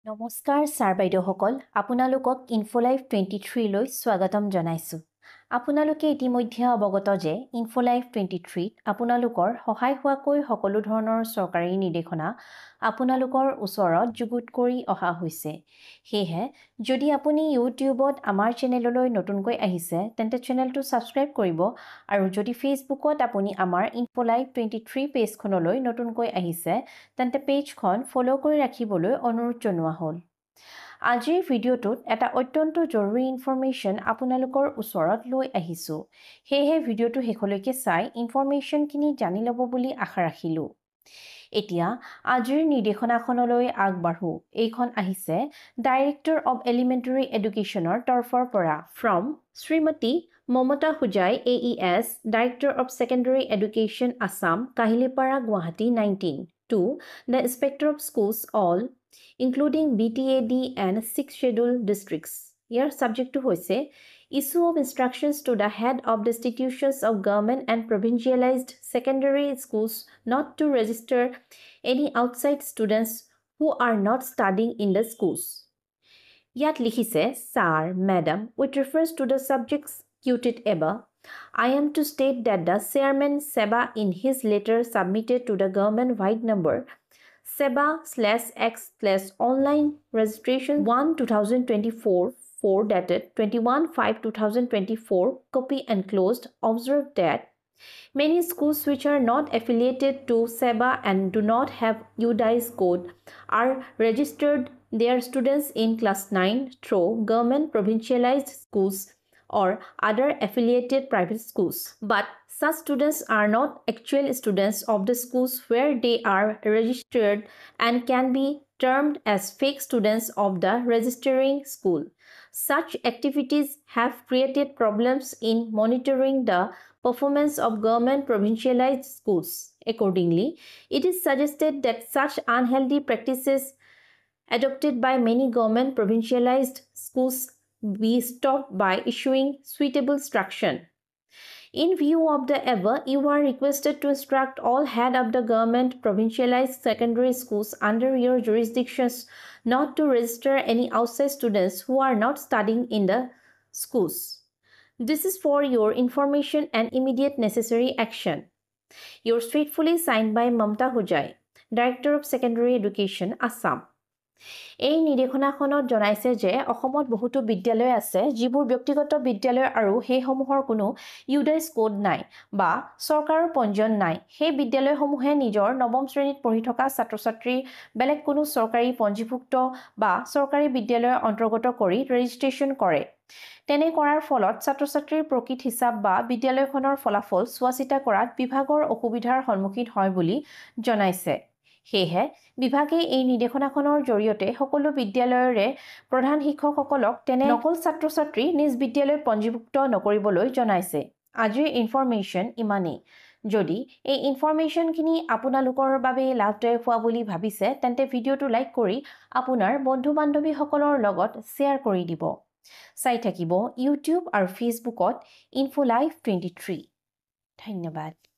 নমস্কাৰ ছাৰ বাইদেউসকল আপোনালোকক ইনফোলাইভ 23 লৈ স্বাগতম জনাইছোঁ আপোনালোকে ইতিমধ্যে অৱগত যে ইনফোলাইভ 23 আপোনালোকৰ সহায় হোৱাকৈ সকলো ধৰণৰ চৰকাৰী নিৰ্দেশনা আপোনালোকৰ ওচৰত যুগুত কৰি অহা হৈছে সেয়ে যদি আপুনি ইউটিউবত আমাৰ চেনেললৈ নতুনকৈ আহিছে তেন্তে চেনেলটো সাবস্ক্ৰাইব কৰিব আৰু যদি ফেসবুকত আপুনি আমাৰ ইনফোলাইভ 23 পেজখনলৈ নতুনকৈ আহিছে তেন্তে পেজখন ফলো কৰি ৰাখিবলৈ অনুৰোধ জনোৱা হ'ল আজিৰ ভিডিঅ'টোত এটা অত্যন্ত জৰুৰী ইনফৰমেশ্যন আপোনালোকৰ ওচৰত লৈ আহিছোঁ সেয়ে ভিডিঅ'টো শেষলৈকে চাই ইনফৰমেশ্যনখিনি জানি ল'ব বুলি আশা ৰাখিলোঁ এতিয়া আজিৰ নিৰ্দেশনাখনলৈ আগবাঢ়ো এইখন আহিছে ডাইৰেক্টৰ অফ এলিমেণ্টাৰী এডুকেশ্যনৰ তৰফৰ পৰা from Shrimati Mamata Hojai AES director of secondary education Assam Kahilipara Guwahati 19 to the Inspector of Schools all including BTAD and 6 scheduled districts. Here subject to hoise issue of instructions to the head of the institutions of government and provincialized secondary schools not to register any outside students who are not studying in the schools. Yat likhise, sir, madam, with reference to the subjects quoted above, I am to state that the chairman Seba in his letter submitted to the government-wide number Seba/X/online registration 1/2024 4 dated 21/5/2024 copy enclosed observed that many schools which are not affiliated to Seba and do not have UDIS code are registered their students in class 9 through government provincialized schools or other affiliated private schools. But such students are not actual students of the schools where they are registered and can be termed as fake students of the registering school. Such activities have created problems in monitoring the performance of government provincialized schools. Accordingly, it is suggested that such unhealthy practices adopted by many government provincialized schools be stopped by issuing suitable instruction. In view of the above, you are requested to instruct all head of the government provincialized secondary schools under your jurisdictions not to register any outside students who are not studying in the schools. This is for your information and immediate necessary action. Yours faithfully signed by Mamta Hujai, Director of Secondary Education, Assam. এই নিৰ্দেশনাখনত জনাইছে যে অসমত বহুতো বিদ্যালয় আছে যিবোৰ ব্যক্তিগত বিদ্যালয় আৰু সেইসমূহৰ কোনো ইউডাইছ কোড নাই বা চৰকাৰৰ পঞ্জীয়ন নাই সেই বিদ্যালয়সমূহে নিজৰ নৱম শ্ৰেণীত পঢ়ি থকা ছাত্ৰ-ছাত্ৰী বেলেগ কোনো চৰকাৰী পঞ্জীভুক্ত বা চৰকাৰী বিদ্যালয়ৰ অন্তৰ্গত কৰি ৰেজিষ্ট্ৰেচন কৰে তেনে কৰাৰ ফলত ছাত্ৰ-ছাত্ৰীৰ প্ৰকৃত হিচাপ বা বিদ্যালয়খনৰ ফলাফল চোৱাচিতা কৰাত বিভাগৰ অসুবিধাৰ সন্মুখীন হয় বুলি জনাইছে সেয়ে বিভাগে এই নিৰ্দেশনাখনৰ জৰিয়তে সকলো বিদ্যালয়ৰে প্ৰধান শিক্ষকসকলক তেনে নকল ছাত্ৰ-ছাত্ৰী নিজ বিদ্যালয়ত পঞ্জীভুক্ত নকৰিবলৈ জনাইছে আজিৰ ইনফৰমেশ্যন ইমানেই যদি এই ইনফৰমেশ্যনখিনি আপোনালোকৰ বাবে লাভদায়ক হোৱা বুলি ভাবিছে তেন্তে ভিডিঅ'টো লাইক কৰি আপোনাৰ বন্ধু-বান্ধৱীসকলৰ লগত শ্বেয়াৰ কৰি দিব চাই থাকিব ইউটিউব আৰু ফেচবুকত ইনফোলাইভ 23 ধন্যবাদ